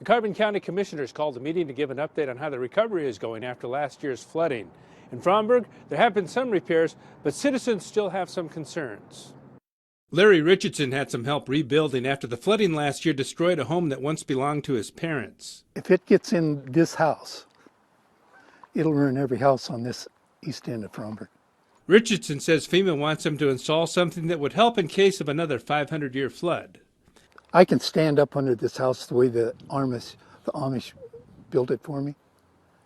The Carbon County Commissioners called a meeting to give an update on how the recovery is going after last year's flooding. In Fromberg, there have been some repairs, but citizens still have some concerns. Larry Richardson had some help rebuilding after the flooding last year destroyed a home that once belonged to his parents. If it gets in this house, it'll ruin every house on this east end of Fromberg. Richardson says FEMA wants him to install something that would help in case of another 500-year flood. I can stand up under this house the way the Amish built it for me,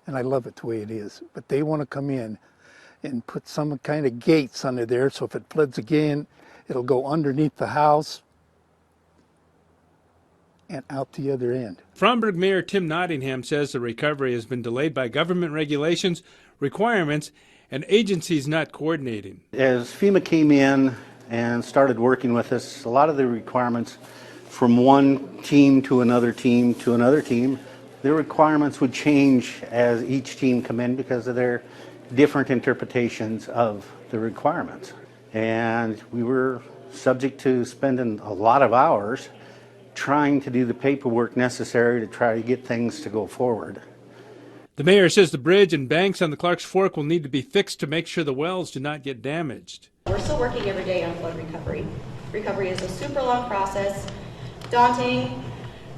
and I love it the way it is. But they want to come in and put some kind of gates under there, so if it floods again, it'll go underneath the house and out the other end. Fromberg Mayor Tim Nottingham says the recovery has been delayed by government regulations, requirements, and agencies not coordinating. As FEMA came in and started working with us, a lot of the requirements from one team to another team to another team, the requirements would change as each team come in because of their different interpretations of the requirements. And we were subject to spending a lot of hours trying to do the paperwork necessary to try to get things to go forward. The mayor says the bridge and banks on the Clark's Fork will need to be fixed to make sure the wells do not get damaged. We're still working every day on flood recovery. Recovery is a super long process, daunting,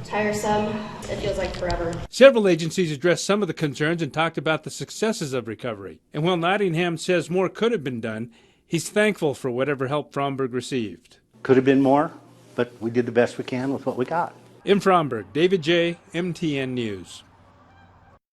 tiresome. It feels like forever. Several agencies addressed some of the concerns and talked about the successes of recovery. And while Nottingham says more could have been done, he's thankful for whatever help Fromberg received. Could have been more, but we did the best we can with what we got. In Fromberg, David J., MTN News.